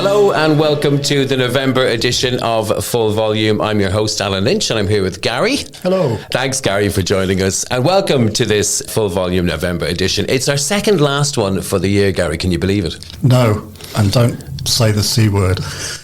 Hello and welcome to the November edition of Full Volume. I'm your host, Alan Lynch, and I'm here with Gary. Hello. Thanks, Gary, for joining us. And welcome to this Full Volume November edition. It's our second last one for the year, Gary. Can you believe it? No, and don't say the C word.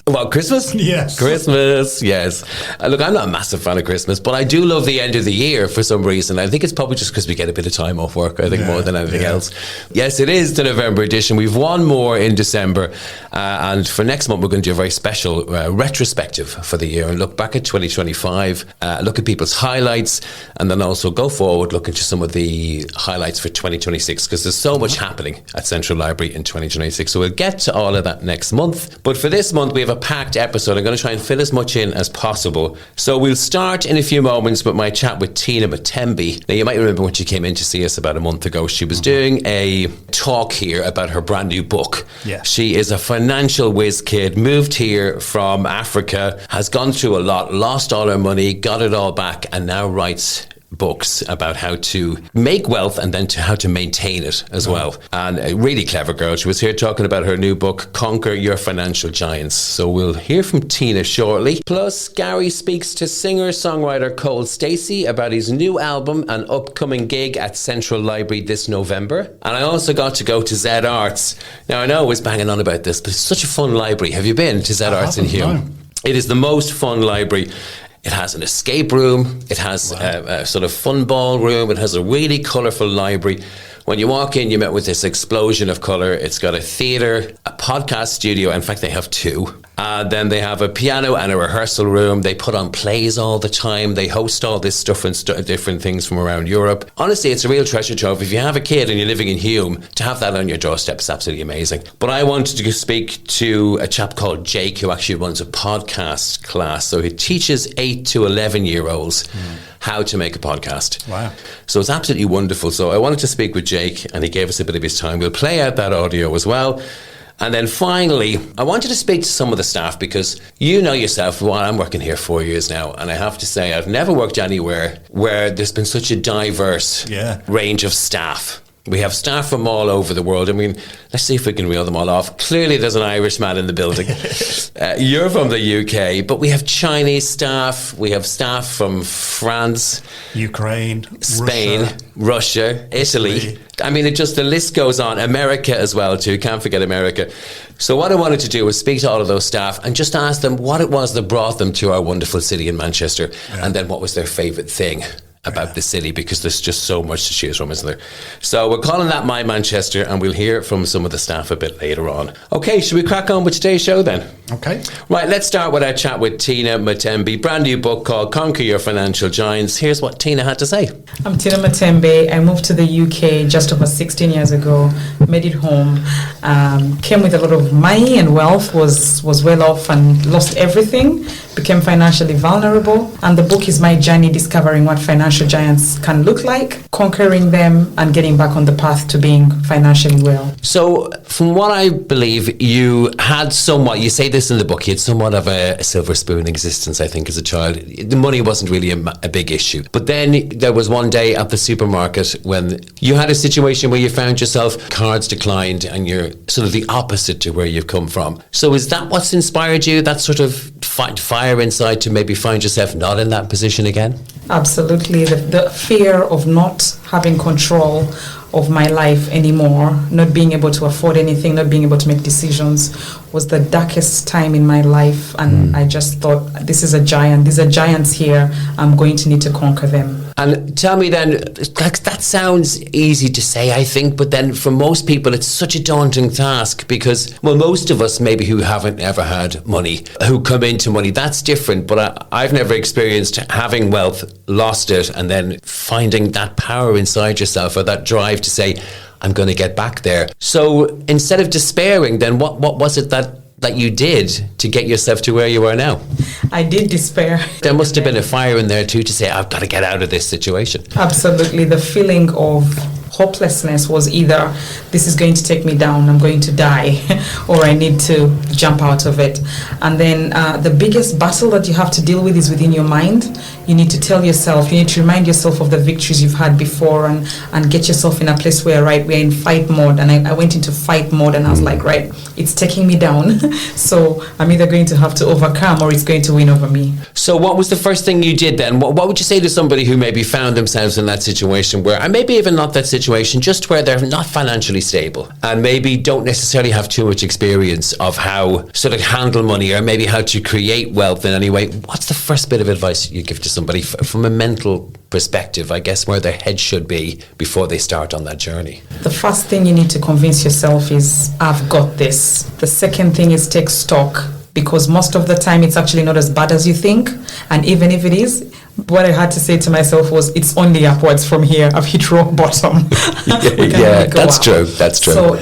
What, Christmas? Yes. Christmas, yes. Look, I'm not a massive fan of Christmas, but I do love the end of the year for some reason. I think it's probably just because we get a bit of time off work, I think, more than anything else. Yes, it is the November edition. We've one more in December. And for next month, we're going to do a very special retrospective for the year and look back at 2025, look at people's highlights, and then also go forward, look into some of the highlights for 2026, because there's so much happening at Central Library in 2026. So we'll get to all of that next month. But for this month, we have a packed episode. I'm going to try and fill as much in as possible. So we'll start in a few moments with my chat with Tynah Matembe. Now, you might remember when she came in to see us about a month ago, she was doing a talk here about her brand new book. Yeah. She is a financial whiz kid, moved here from Africa, has gone through a lot, lost all her money, got it all back, and now writes books about how to make wealth and then to how to maintain it as well. And a really clever girl. She was here talking about her new book, Conquer Your Financial Giants. So we'll hear from Tynah shortly. Plus, Gary speaks to singer-songwriter Cole Stacey about his new album and upcoming gig at Central Library this November. And I also got to go to Z Arts. Now, I know I was banging on about this, but it's such a fun library. Have you been to Z Arts in Hume? No. It is the most fun library. It has an escape room, it has a sort of fun ball room, it has a really colourful library. When you walk in, you're met with this explosion of colour. It's got a theatre, a podcast studio, in fact they have two. Then they have a piano and a rehearsal room. They put on plays all the time. They host all this stuff and different things from around Europe. Honestly, it's a real treasure trove. If you have a kid and you're living in Hume, to have that on your doorstep is absolutely amazing. But I wanted to speak to a chap called Jake, who actually runs a podcast class. So he teaches 8 to 11-year-olds how to make a podcast. Wow. So it's absolutely wonderful. So I wanted to speak with Jake, and he gave us a bit of his time. We'll play out that audio as well. And then finally, I wanted to speak to some of the staff, because you know yourself, well, I'm working here 4 years now, and I have to say I've never worked anywhere where there's been such a diverse range of staff. We have staff from all over the world. I mean, let's see if we can reel them all off. Clearly, there's an Irishman in the building. You're from the UK, but we have Chinese staff. We have staff from France, Ukraine, Spain, Russia, Italy. I mean, the list goes on. America as well, too. Can't forget America. So what I wanted to do was speak to all of those staff and just ask them what it was that brought them to our wonderful city in Manchester, and then what was their favourite thing about the city, because there's just so much to choose from, isn't there? So we're calling that My Manchester, and we'll hear from some of the staff a bit later on. Okay, should we crack on with today's show then? Okay. Right, let's start with our chat with Tynah Matembe. Brand new book called Conquer Your Financial Giants. Here's what Tynah had to say. I'm Tynah Matembe. I moved to the UK just over 16 years ago, made it home, came with a lot of money and wealth, was well off and lost everything, became financially vulnerable. And the book is my journey discovering what financial giants can look like, conquering them, and getting back on the path to being financially well. So from what I believe, you had somewhat, you say this in the book, you had somewhat of a silver spoon existence, I think, as a child. The money wasn't really a big issue. But then there was one day at the supermarket when you had a situation where you found yourself, cards declined, and you're sort of the opposite to where you've come from. So is that what's inspired you, that sort of fire inside to maybe find yourself not in that position again? Absolutely. The fear of not having control of my life anymore, not being able to afford anything, not being able to make decisions, was the darkest time in my life. And I just thought, this is a giant. These are giants here. I'm going to need to conquer them. And tell me then, that sounds easy to say, I think, but then for most people, it's such a daunting task because, well, most of us maybe who haven't ever had money, who come into money, that's different. But I've never experienced having wealth, lost it, and then finding that power inside yourself or that drive to say, I'm going to get back there. So instead of despairing, then what was it that you did to get yourself to where you are now? I did despair. There must have been a fire in there too to say, I've got to get out of this situation. Absolutely. The feeling of hopelessness was either this is going to take me down, I'm going to die, or I need to jump out of it. And then the biggest battle that you have to deal with is within your mind. you need to tell yourself, you need to remind yourself of the victories you've had before, and get yourself in a place where, right, we're in fight mode. And I went into fight mode, and I was like, right, it's taking me down. So I'm either going to have to overcome, or it's going to win over me. So what was the first thing you did then? What would you say to somebody who maybe found themselves in that situation where, and maybe even not that situation, just where they're not financially stable and maybe don't necessarily have too much experience of how sort of handle money or maybe how to create wealth in any way? What's the first bit of advice you give to somebody from a mental perspective, I guess, where their head should be before they start on that journey? The first thing you need to convince yourself is, I've got this. The second thing is take stock, because most of the time it's actually not as bad as you think. And even if it is, what I had to say to myself was, it's only upwards from here. I've hit rock bottom. Yeah, that's true. That's true. So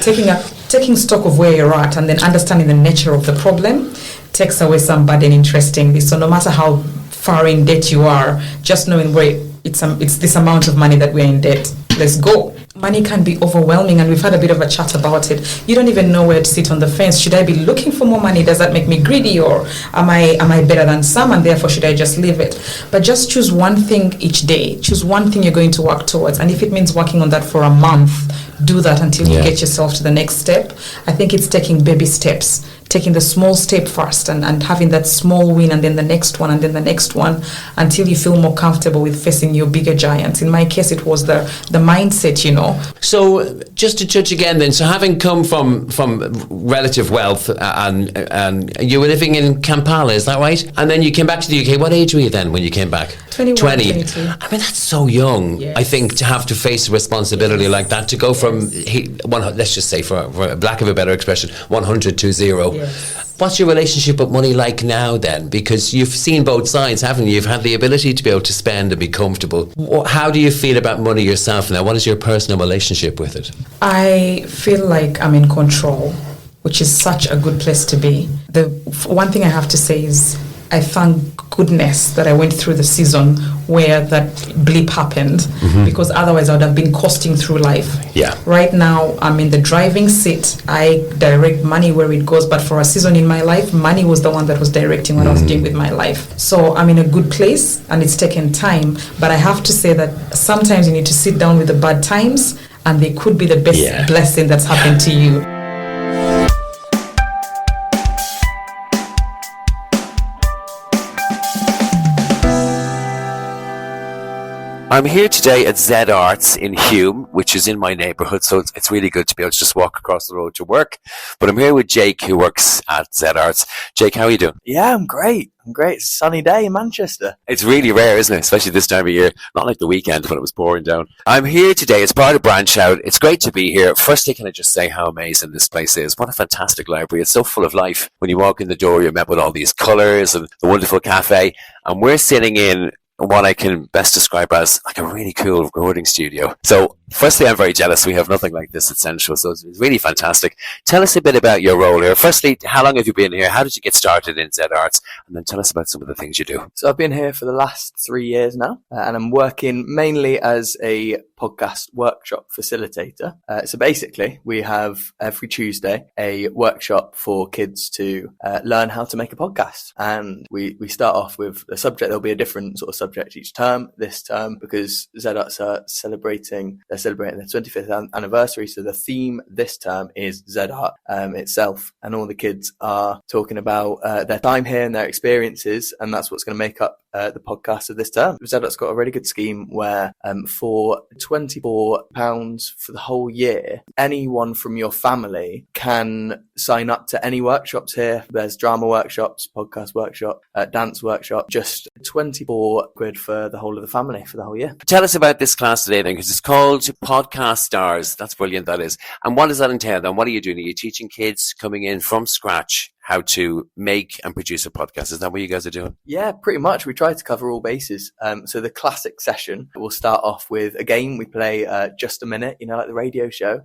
taking stock of where you're at and then understanding the nature of the problem takes away some burden, interestingly. So no matter how far in debt you are, just knowing where it's this amount of money that we're in debt. Let's go. Money can be overwhelming, and we've had a bit of a chat about it. You don't even know where to sit on the fence. Should I be looking for more money? Does that make me greedy, or am I better than some, and therefore should I just leave it? But just choose one thing each day. Choose one thing you're going to work towards, and if it means working on that for a month, do that until you get yourself to the next step. I think it's taking baby steps. Taking the small step first and having that small win, and then the next one, and then the next one, until you feel more comfortable with facing your bigger giants. In my case, it was the mindset, So just to judge again then, so having come from relative wealth and you were living in Kampala, is that right? And then you came back to the UK. What age were you then when you came back? 21, 20. 22. I mean, that's so young, Yes. I think, to have to face a responsibility like that, to go from, let's just say, for lack of a better expression, 100 to 0. Yes. What's your relationship with money like now then? Because you've seen both sides, haven't you? You've had the ability to be able to spend and be comfortable. How do you feel about money yourself now? What is your personal relationship with it? I feel like I'm in control, which is such a good place to be. The one thing I have to say is I thank goodness that I went through the season where that blip happened, because otherwise I would have been coasting through life. Yeah. Right now, I'm in the driving seat. I direct money where it goes, but for a season in my life, money was the one that was directing what I was doing with my life. So I'm in a good place, and it's taken time, but I have to say that sometimes you need to sit down with the bad times, and they could be the best blessing that's happened to you. I'm here today at Z Arts in Hume, which is in my neighbourhood, so it's really good to be able to just walk across the road to work. But I'm here with Jake, who works at Z Arts. Jake, how are you doing? Yeah, I'm great. It's a sunny day in Manchester. It's really rare, isn't it? Especially this time of year. Not like the weekend when it was pouring down. I'm here today as part of Branch Out. It's great to be here. Firstly, can I just say how amazing this place is? What a fantastic library. It's so full of life. When you walk in the door, you're met with all these colours and the wonderful cafe. And we're sitting in what I can best describe as like a really cool recording studio. So firstly, I'm very jealous. We have nothing like this at Central, so it's really fantastic. Tell us a bit about your role here. Firstly, how long have you been here? How did you get started in Z Arts? And then tell us about some of the things you do. So I've been here for the last 3 years now, and I'm working mainly as a podcast workshop facilitator. So basically, we have every Tuesday a workshop for kids to learn how to make a podcast. And we start off with a subject. There'll be a different sort of subject each term. This term, because Z Arts are celebrating their 25th anniversary. So the theme this term is Z Art itself. And all the kids are talking about their time here and their experiences. And that's what's going to make up the podcast of this term. Z Art's got a really good scheme where for £24 for the whole year, anyone from your family can sign up to any workshops here. There's drama workshops, podcast workshop, dance workshop, just 24 quid for the whole of the family for the whole year. Tell us about this class today then, because it's called Podcast Stars. That's brilliant, that is. And what does that entail then? What are you doing? Are you teaching kids coming in from scratch how to make and produce a podcast? Is that what you guys are doing? Yeah, pretty much. We try to cover all bases. So the classic session will start off with a game. We play Just a Minute, like the radio show.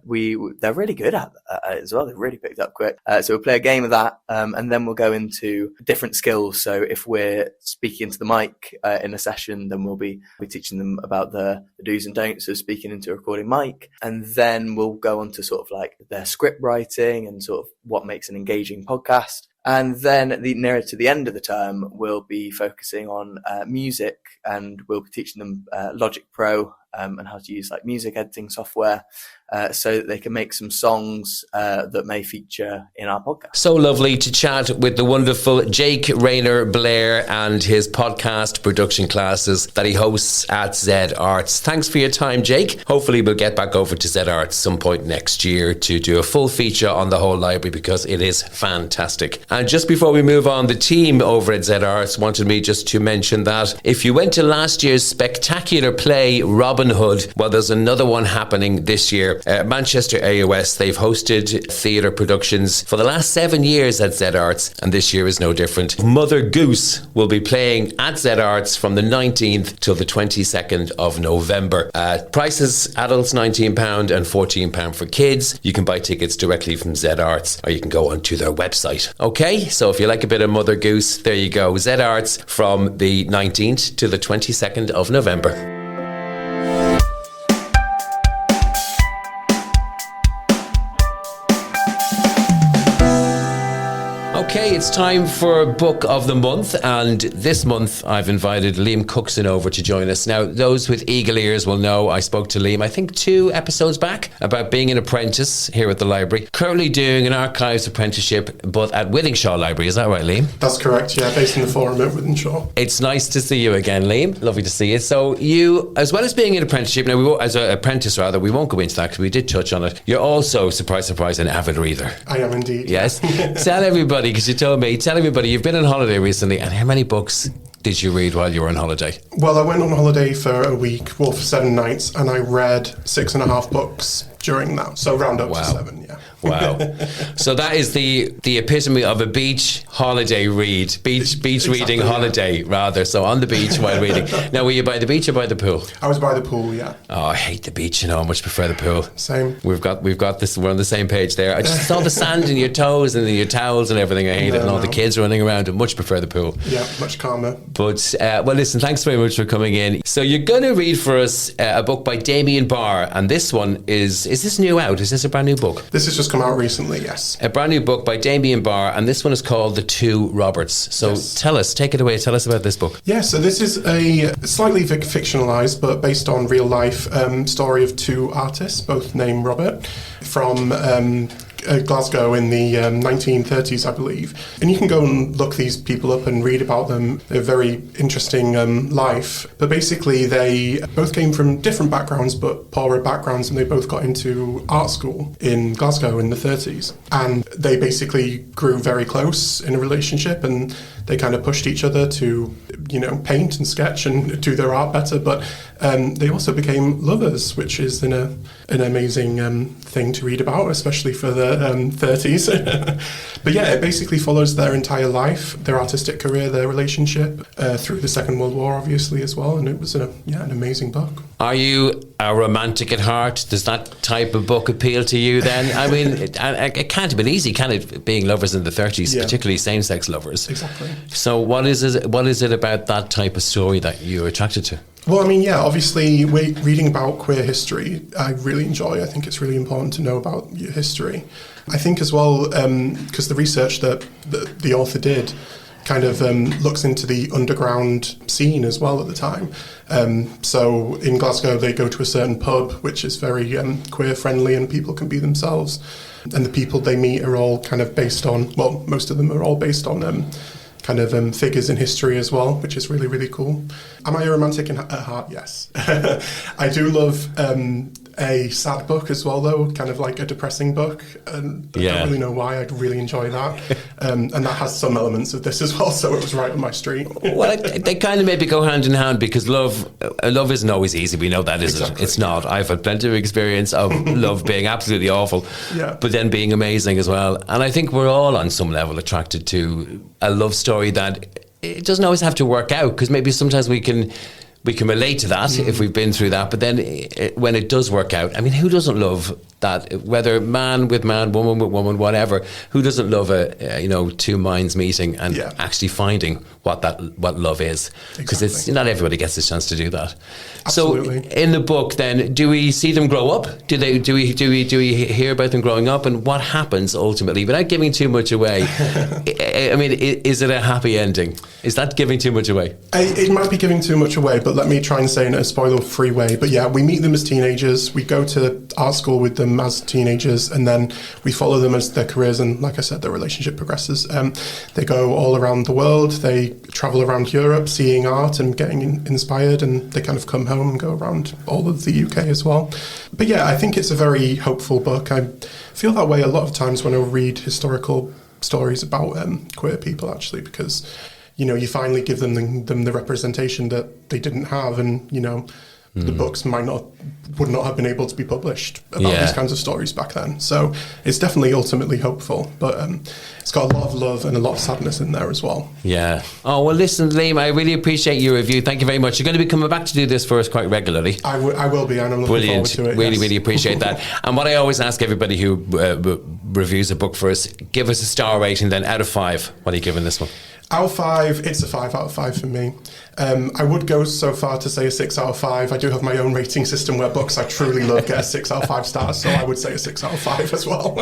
They're really good at it as well. They've really picked up quick. So we'll play a game of that, and then we'll go into different skills. So if we're speaking into the mic in a session, then we'll be teaching them about the do's and don'ts of speaking into a recording mic. And then we'll go on to sort of like their script writing and sort of what makes an engaging podcast. And then nearer to the end of the term, we'll be focusing on music, and we'll be teaching them Logic Pro and how to use like music editing software so that they can make some songs that may feature in our podcast. So lovely to chat with the wonderful Jake Rayner Blair and his podcast production classes that he hosts at Z Arts. Thanks for your time, Jake. Hopefully we'll get back over to Z Arts some point next year to do a full feature on the whole library, because it is fantastic. And just before we move on, the team over at Z Arts wanted me just to mention that if you went to last year's spectacular play Robin Hood, well, there's another one happening this year. Manchester AOS, they've hosted theatre productions for the last 7 years at Z Arts, and this year is no different. Mother Goose will be playing at Z Arts from the 19th till the 22nd of November. Prices, adults £19 and £14 for kids. You can buy tickets directly from Z Arts, or you can go onto their website. Okay, so if you like a bit of Mother Goose, there you go. Z Arts from the 19th to the 22nd of November. Okay, it's time for Book of the Month, and this month I've invited Liam Cookson over to join us. Now, those with eagle ears will know I spoke to Liam, I think 2 episodes back, about being an apprentice here at the library. Currently doing an archives apprenticeship, but at Wythenshawe Library. Is that right, Liam? That's correct, yeah, based in the forum at Wythenshawe. It's nice to see you again, Liam. Lovely to see you. So you, as well as being an apprenticeship, now as an apprentice rather, we won't go into that because we did touch on it. You're also, surprise, surprise, an avid reader. I am indeed. Yes. Tell everybody, because you told me, tell everybody you've been on holiday recently, and how many books did you read while you were on holiday? Well, I went on holiday for a week, for 7 nights, and I read 6.5 books during that. So round up to 7, yeah. Wow. So that is the epitome of a beach holiday read. Beach Exactly, reading yeah. holiday, rather. So on the beach while reading. Now, were you by the beach or by the pool? I was by the pool, yeah. Oh, I hate the beach, I much prefer the pool. Same. We've got this, we're on the same page there. I just saw the sand in your toes and in your towels and everything. I hate it. And all the kids running around. I much prefer the pool. Yeah, much calmer. But, well, listen, thanks very much for coming in. So you're going to read for us a book by Damien Barr, and this one is this new out? Is this a brand new book? This has just come out recently, yes. A brand new book by Damien Barr, and this one is called The Two Roberts. So Yes. take it away, tell us about this book. Yeah, so this is a slightly fictionalised, but based on real life story of 2 artists, both named Robert, from Glasgow in the 1930s, I believe. And you can go and look these people up and read about them. They're very interesting life. But basically, they both came from different backgrounds, but poorer backgrounds, and they both got into art school in Glasgow in the 30s. And they basically grew very close in a relationship, and they kind of pushed each other to, paint and sketch and do their art better. But they also became lovers, which is an amazing thing to read about, especially for the 30s. But yeah, it basically follows their entire life, their artistic career, their relationship through the Second World War, obviously, as well. And it was an amazing book. Are you a romantic at heart? Does that type of book appeal to you then? I mean, it can't have been easy, can it, being lovers in the 30s, particularly same-sex lovers? Exactly. So what is it about that type of story that you're attracted to? Well, I mean, yeah, obviously, reading about queer history, I really enjoy. I think it's really important to know about your history. I think as well, because the research that the author did kind of looks into the underground scene as well at the time. So in Glasgow, they go to a certain pub, which is very queer-friendly, and people can be themselves. And the people they meet are all kind of based on, well, most of them are all based on figures in history as well, which is really, really cool. Am I a romantic at heart? Yes. I do love a sad book as well, though, kind of like a depressing book. And I don't really know why. I'd really enjoy that. And that has some elements of this as well, so it was right on my street. Well, they kind of maybe go hand in hand, because love isn't always easy. We know that, isn't it? It's not. I've had plenty of experience of love being absolutely awful, but then being amazing as well. And I think we're all on some level attracted to a love story that it doesn't always have to work out, because maybe sometimes we can we can relate to that if we've been through that. But then when it does work out, I mean, who doesn't love that? Whether man with man, woman with woman, whatever, who doesn't love two minds meeting and actually finding what love is? Because it's not everybody gets the chance to do that. Absolutely. So in the book, then, do we see them grow up? Do we hear about them growing up, and what happens ultimately? Without giving too much away, I mean, is it a happy ending? Is that giving too much away? It might be giving too much away, but let me try and say in a spoiler-free way. But yeah, we meet them as teenagers. We go to art school with them as teenagers, and then we follow them as their careers and, like I said, their relationship progresses. They go all around the world. They travel around Europe, seeing art and getting inspired, and they kind of come home and go around all of the UK as well. But yeah, I think it's a very hopeful book. I feel that way a lot of times when I read historical stories about queer people, actually, because you finally give them the representation that they didn't have, and the books would not have been able to be published about these kinds of stories back then. So it's definitely ultimately hopeful, but it's got a lot of love and a lot of sadness in there as well. Yeah. Oh, well, listen, Liam, I really appreciate your review. Thank you very much. You're going to be coming back to do this for us quite regularly. I will be, and I'm looking forward to it. Really, really appreciate that. And what I always ask everybody who reviews a book for us, give us a star rating then out of 5. What are you giving this one? Out of 5, it's a 5 out of 5 for me. I would go so far to say a 6 out of 5. I do have my own rating system where books I truly love get a 6 out of 5 stars, so I would say a 6 out of 5 as well.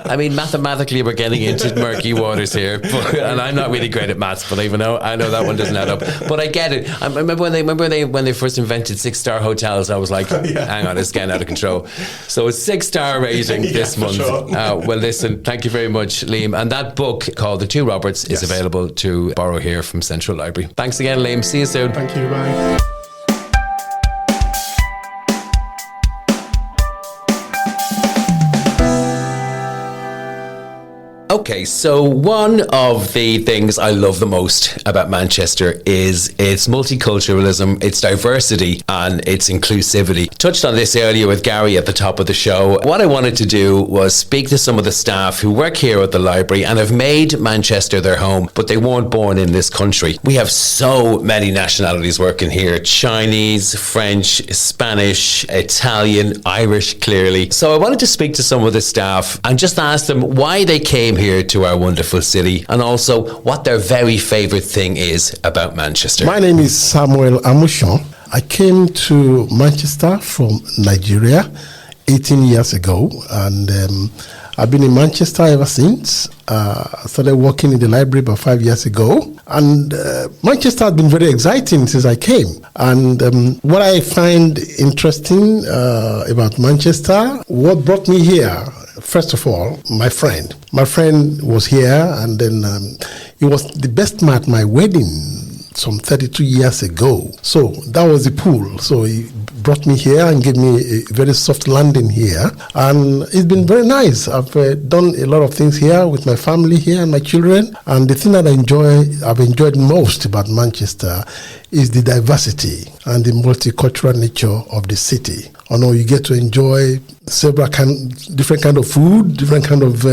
I mean, mathematically, we're getting into murky waters here, and I'm not really great at maths, but I know that one doesn't add up. But I get it. I remember when they first invented 6-star hotels, I was like, hang on, it's getting out of control. So a 6-star rating this month. Sure. Well, listen, thank you very much, Liam. And that book called The Two Roberts is available to borrow here from Central Library. Thanks again, Liam. See you soon. Thank you. Bye. Okay, so one of the things I love the most about Manchester is its multiculturalism, its diversity, and its inclusivity. Touched on this earlier with Gary at the top of the show. What I wanted to do was speak to some of the staff who work here at the library and have made Manchester their home, but they weren't born in this country. We have so many nationalities working here: Chinese, French, Spanish, Italian, Irish, clearly. So I wanted to speak to some of the staff and just ask them why they came here to our wonderful city, and also what their very favourite thing is about Manchester. My name is Samuel Amushon. I came to Manchester from Nigeria 18 years ago, and I've been in Manchester ever since. I started working in the library about 5 years ago, and Manchester has been very exciting since I came. And what I find interesting about Manchester, what brought me here, first of all, my friend. My friend was here, and then he was the best man at my wedding some 32 years ago. So that was the pool. So he brought me here and gave me a very soft landing here. And it's been very nice. I've done a lot of things here with my family here and my children. And the thing that I've enjoyed most about Manchester is the diversity and the multicultural nature of the city. I know you get to enjoy several different kind of food, different kind of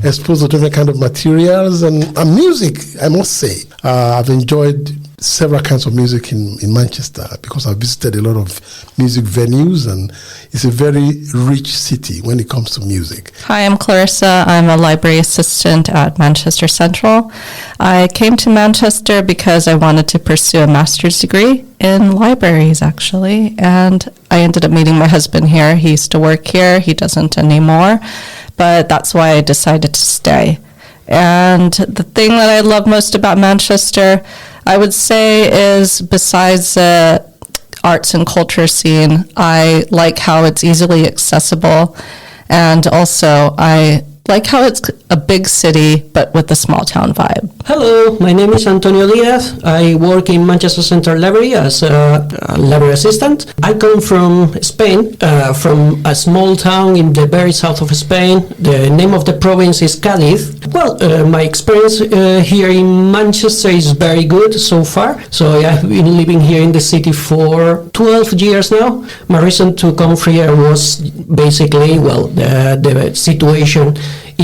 exposure to different kind of materials, and music, I must say. I've enjoyed several kinds of music in Manchester because I've visited a lot of music venues, and it's a very rich city when it comes to music. Hi, I'm Clarissa. I'm a library assistant at Manchester Central. I came to Manchester because I wanted to pursue a master's degree in libraries, actually, and I ended up meeting my husband here. He used to work here. He doesn't anymore, but that's why I decided to stay. And the thing that I love most about Manchester, I would say, is besides the arts and culture scene, I like how it's easily accessible, and also I like how it's a big city but with a small town vibe. Hello, my name is Antonio Diaz. I work in Manchester Central Library as a library assistant. I come from Spain, from a small town in the very south of Spain. The name of the province is Cádiz. Well, my experience here in Manchester is very good so far. So I've been living here in the city for 12 years now. My reason to come here was basically, well, the situation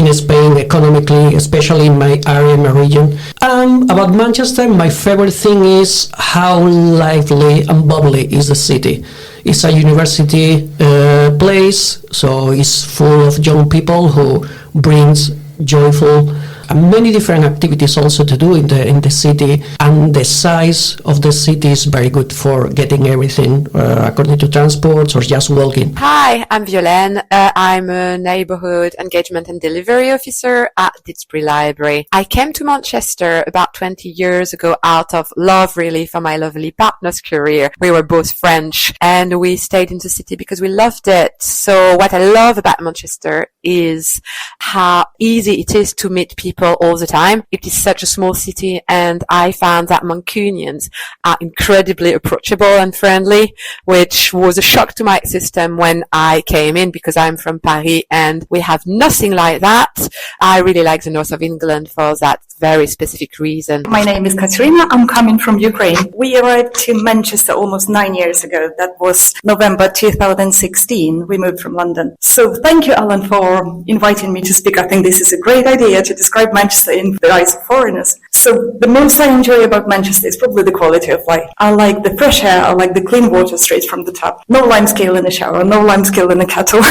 in Spain economically, especially in my area, my region. About Manchester, my favorite thing is how lively and bubbly is the city. It's a university place, so it's full of young people who brings joyful and many different activities also to do in the city, and the size of the city is very good for getting everything according to transports or just walking. Hi, I'm Violaine. I'm a neighborhood engagement and delivery officer at Didsbury Library. I came to Manchester about 20 years ago out of love, really, for my lovely partner's career. We were both French and we stayed in the city because we loved it. So what I love about Manchester is how easy it is to meet people all the time. It is such a small city, and I found that Mancunians are incredibly approachable and friendly, which was a shock to my system when I came in because I'm from Paris and we have nothing like that. I really like the north of England for that very specific reason. My name is Katerina. I'm coming from Ukraine. We arrived to Manchester almost 9 years ago. That was November 2016. We moved from London. So thank you, Alan, for inviting me to speak. I think this is a great idea to describe Manchester in the eyes of foreigners. So the most I enjoy about Manchester is probably the quality of life. I like the fresh air. I like the clean water straight from the tap. No limescale in the shower. No limescale in the kettle.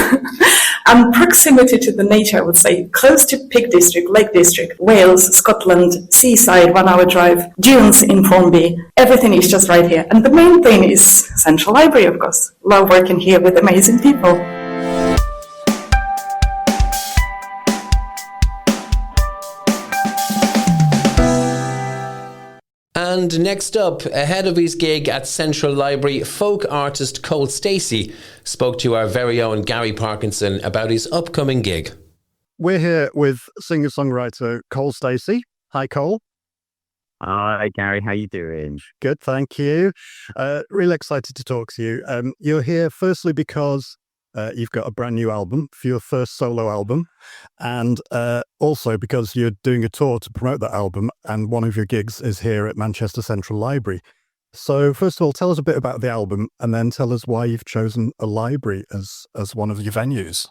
And proximity to the nature, I would say, close to Peak District, Lake District, Wales, Scotland, seaside, 1 hour drive, dunes in Formby. Everything is just right here. And the main thing is Central Library, of course. Love working here with amazing people. And next up, ahead of his gig at Central Library, folk artist Cole Stacey spoke to our very own Gary Parkinson about his upcoming gig. We're here with singer-songwriter Cole Stacey. Hi, Cole. Hi, Gary. How you doing? Good, thank you. Really excited to talk to you. You're here firstly because you've got a brand new album for your first solo album, and also because you're doing a tour to promote that album, and one of your gigs is here at Manchester Central Library. So first of all, tell us a bit about the album, and then tell us why you've chosen a library as one of your venues.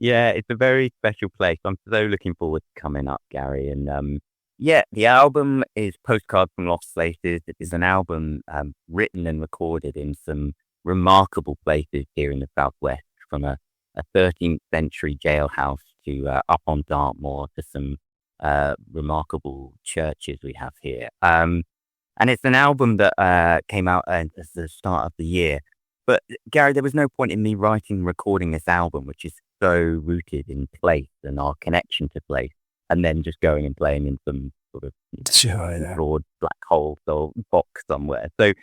Yeah, it's a very special place. I'm so looking forward to coming up, Gary. And yeah, the album is Postcard from Lost Places. It is an album written and recorded in some remarkable places here in the Southwest, from a 13th century jailhouse to up on Dartmoor to some remarkable churches we have here. And it's an album that came out at the start of the year. But Gary, there was no point in me writing and recording this album, which is so rooted in place and our connection to place, and then just going and playing in some sort of broad black hole or box somewhere. So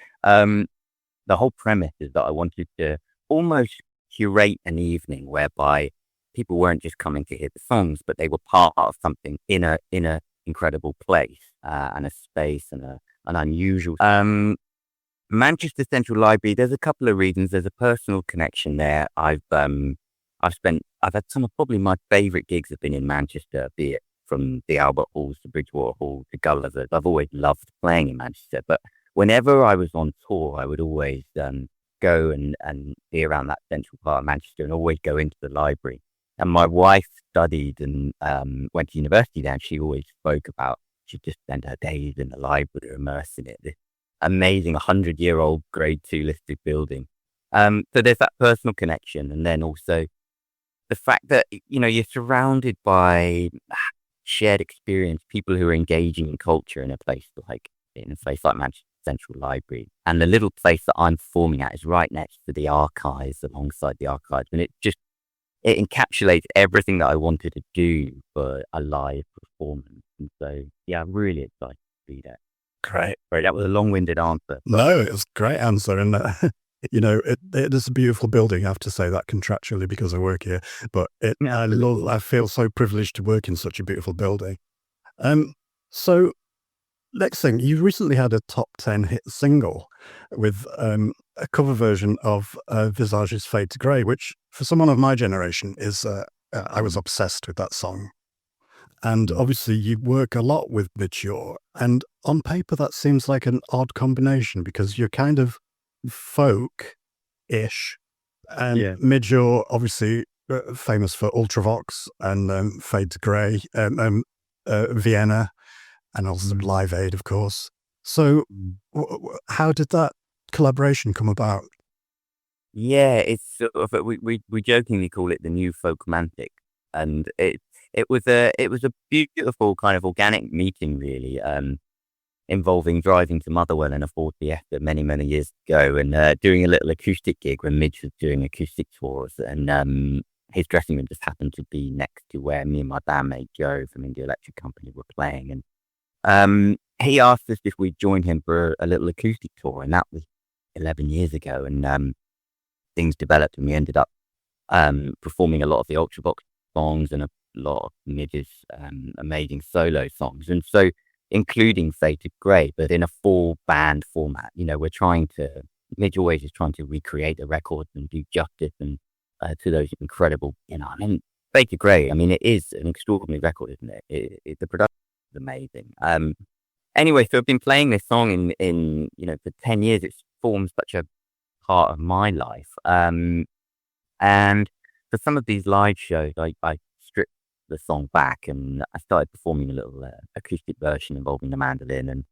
the whole premise is that I wanted to almost curate an evening whereby people weren't just coming to hear the songs, but they were part of something in a incredible place and a space and an unusual. Manchester Central Library. There's a couple of reasons. There's a personal connection there. I've had some of probably my favourite gigs have been in Manchester, be it from the Albert Halls to Bridgewater Hall to Gullivers. I've always loved playing in Manchester, but whenever I was on tour, I would always go and be around that central part of Manchester and always go into the library. And my wife studied and went to university there, and she always spoke about she'd just spend her days in the library immersed in it. This amazing 100-year-old grade 2 listed building. So there's that personal connection, and then also the fact that, you know, you're surrounded by shared experience, people who are engaging in culture in a place like Manchester Central Library. And the little place that I'm performing at is right next to the archives, alongside the archives, and it encapsulates everything that I wanted to do for a live performance. And so, yeah, I'm really excited to be there. Great. Sorry, that was a long-winded answer. No, it was a great answer. And, you know, it is a beautiful building. I have to say that contractually because I work here. But I feel so privileged to work in such a beautiful building. So, next thing, you recently had a top 10 hit single with a cover version of Visage's Fade to Grey, which for someone of my generation is, I was obsessed with that song. And obviously you work a lot with Mature, and on paper that seems like an odd combination because you're kind of folk-ish, and Mature obviously famous for Ultravox and Fade to Grey, Vienna, and also Live Aid, of course. So how did that collaboration come about? Yeah, it's sort of we jokingly call it the new folk romantic, and it was a beautiful kind of organic meeting, really, involving driving to Motherwell in a Ford Fiesta many years ago, and doing a little acoustic gig when Midge was doing acoustic tours, and his dressing room just happened to be next to where me and my bandmate Joe from India Electric Company were playing, and he asked us if we'd join him for a little acoustic tour, and that was 11 years ago, and things developed, and we ended up performing a lot of the Ultravox songs and a lot of Midge's amazing solo songs, and so including Fade to Grey, but in a full band format. Midge always is trying to recreate the record and do justice and to those incredible, Fade to Grey, it is an extraordinary record, isn't it? The production is amazing. Anyway, so I've been playing this song in for 10 years. It's formed such a part of my life. And for some of these live shows, I stripped the song back and I started performing a little acoustic version involving the mandolin.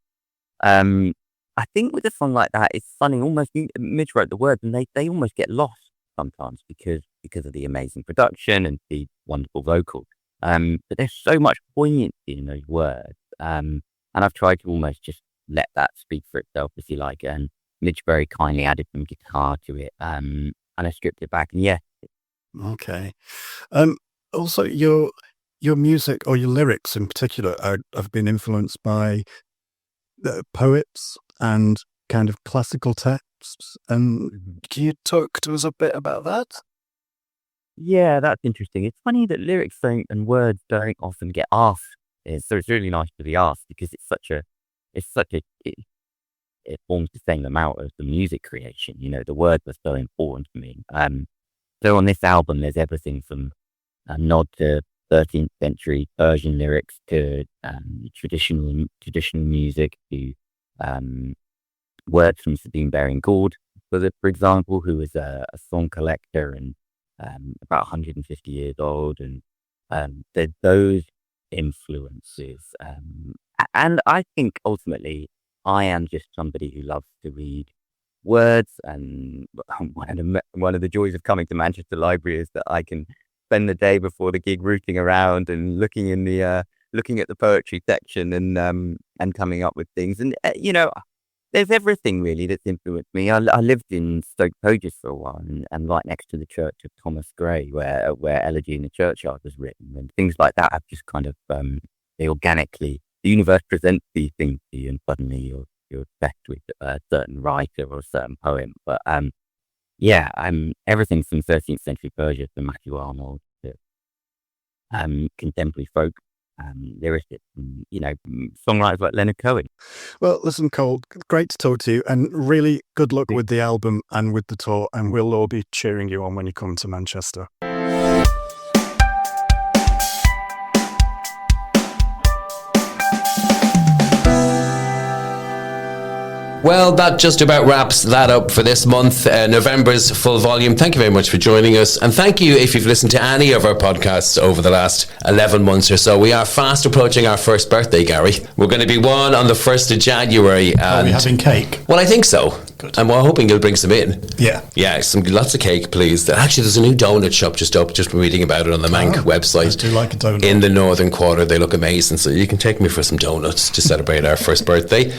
And I think with a song like that, it's funny, almost Midge wrote the words and they almost get lost sometimes because of the amazing production and the wonderful vocals. But there's so much poignancy in those words. And I've tried to almost just let that speak for itself, if you like. And Midge very kindly added some guitar to it, and I stripped it back. And yeah. Okay. Also, your music or your lyrics in particular have been influenced by poets and kind of classical texts. And can you talk to us a bit about that? Yeah, that's interesting. It's funny that lyrics and words don't often get asked. So it's really nice to be asked because it forms the same amount as the music creation. The words are so important to me. So on this album, there's everything from a nod to 13th century Persian lyrics to traditional music to words from Sabine Baring-Gould, for example, who was a song collector and about 150 years old, and those influences. And I think ultimately I am just somebody who loves to read words, and one of the joys of coming to Manchester Library is that I can spend the day before the gig rooting around and looking at the poetry section and coming up with things. And there's everything really that's influenced me. I lived in Stoke Poges for a while, and right next to the church of Thomas Gray, where Elegy in the Churchyard was written, and things like that have just kind of they organically. The universe presents these things to you, and suddenly you're obsessed with a certain writer or a certain poem. But everything from 13th century Persia to Matthew Arnold to contemporary folk lyricists, songwriters like Leonard Cohen. Well, listen, Cole, great to talk to you, and really good luck with the album and with the tour, and we'll all be cheering you on when you come to Manchester. Well, that just about wraps that up for this month, November's full volume. Thank you very much for joining us. And thank you if you've listened to any of our podcasts over the last 11 months or so. We are fast approaching our first birthday, Gary. We're going to be one on the 1st of January. And are we having cake? Well, I think so. Good. And we're hoping you'll bring some in. Yeah. Yeah, lots of cake, please. Actually, there's a new donut shop just up. Just been reading about it on the Manc website. I do like a donut. In the Northern Quarter. They look amazing. So you can take me for some donuts to celebrate our first birthday.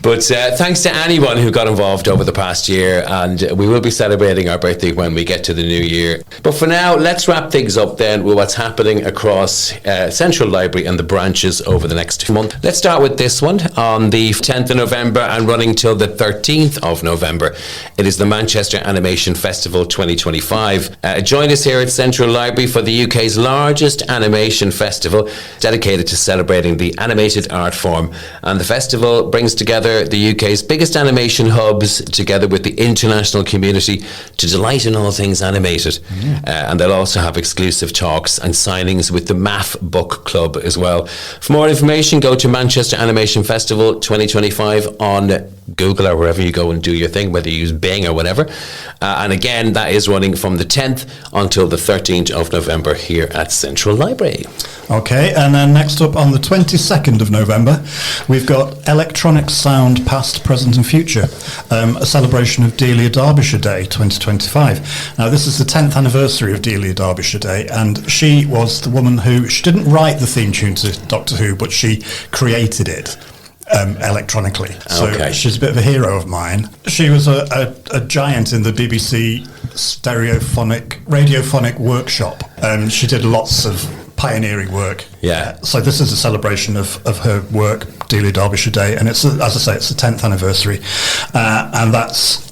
But thanks to anyone who got involved over the past year, and we will be celebrating our birthday when we get to the new year. But for now, let's wrap things up then with what's happening across Central Library and the branches over the next month. Let's start with this one on the 10th of November and running till the 13th of November. It is the Manchester Animation Festival 2025. Join us here at Central Library for the UK's largest animation festival dedicated to celebrating the animated art form. And the festival brings together the UK's biggest animation hubs together with the international community to delight in all things animated. And they'll also have exclusive talks and signings with the MAF Book Club as well. For more information, go to Manchester Animation Festival 2025 on Google or wherever you go and do your thing, whether you use Bing or whatever. And again, that is running from the 10th until the 13th of November here at Central Library. Okay, and then next up on the 22nd of November, we've got Electronic Sound Past, Present and Future, a celebration of Delia Derbyshire Day 2025. Now, this is the 10th anniversary of Delia Derbyshire Day, and she was the woman she didn't write the theme tune to Doctor Who, but she created it. Electronically. So she's a bit of a hero of mine. She was a giant in the BBC radiophonic workshop. She did lots of pioneering work. Yeah. So this is a celebration of her work, Delia Derbyshire Day, and it's, as I say, it's the 10th anniversary, and that's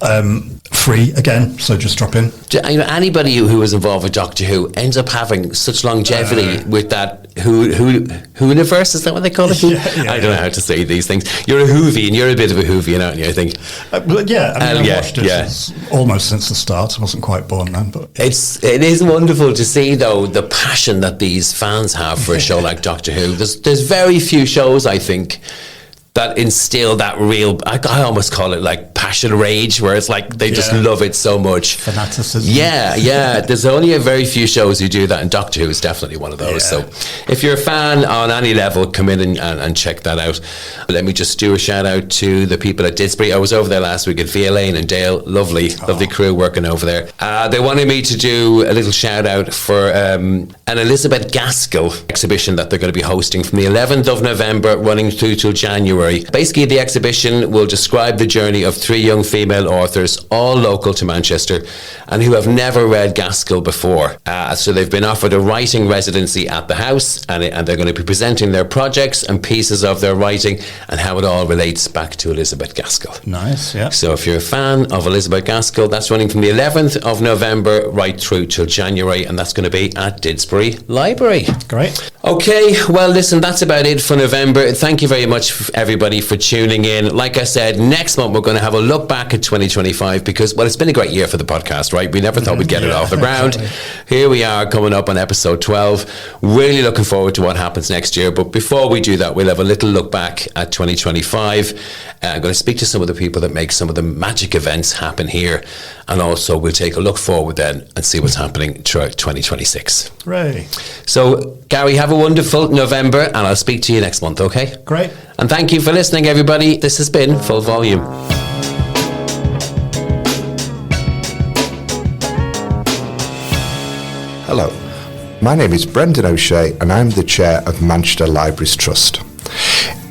free again, so just drop in. Anybody who was involved with Doctor Who ends up having such longevity with that Who-universe, is that what they call it? I don't know how to say these things. You're a Whovian, you're a bit of a Whovian, aren't you, I think? But I've watched it almost since the start. I wasn't quite born then, but it is wonderful to see, though, the passion that these fans have for a show like Doctor Who. There's very few shows, I think, that instill that real, I almost call it like passion rage, where it's like they just love it so much. Fanaticism. Yeah. There's only a very few shows who do that, and Doctor Who is definitely one of those. So if you're a fan on any level, come in and check that out. Let me just do a shout out to the people at Didsbury. I was over there last week at Via Lane and Dale. Lovely crew working over there. They wanted me to do a little shout out for an Elizabeth Gaskell exhibition that they're going to be hosting from the 11th of November running through till January. Basically, the exhibition will describe the journey of 3 young female authors, all local to Manchester, and who have never read Gaskell before. So they've been offered a writing residency at the house, and they're going to be presenting their projects and pieces of their writing and how it all relates back to Elizabeth Gaskell. Nice, yeah. So if you're a fan of Elizabeth Gaskell, that's running from the 11th of November right through till January, and that's going to be at Didsbury Library. Great. Okay, well, listen, that's about it for November. Thank you very much, everybody, for tuning in. Like I said, next month we're going to have a look back at 2025 because, well, it's been a great year for the podcast, right? We never thought we'd get it off the ground. Exactly. Here we are coming up on episode 12. Really looking forward to what happens next year. But before we do that, we'll have a little look back at 2025. I'm going to speak to some of the people that make some of the magic events happen here. And also we'll take a look forward then and see what's happening throughout 2026. Hooray. So, Gary, have a wonderful November, and I'll speak to you next month, okay? Great. And thank you for listening, everybody. This has been Full Volume. Hello, my name is Brendan O'Shea and I'm the Chair of Manchester Libraries Trust.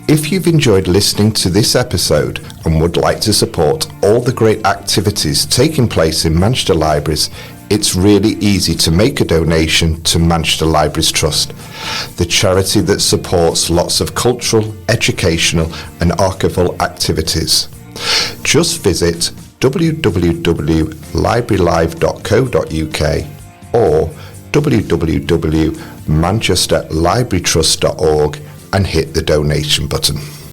If you've enjoyed listening to this episode and would like to support all the great activities taking place in Manchester Libraries, it's really easy to make a donation to Manchester Libraries Trust, the charity that supports lots of cultural, educational and archival activities. Just visit www.librarylive.co.uk or www.manchesterlibrarytrust.org and hit the donation button.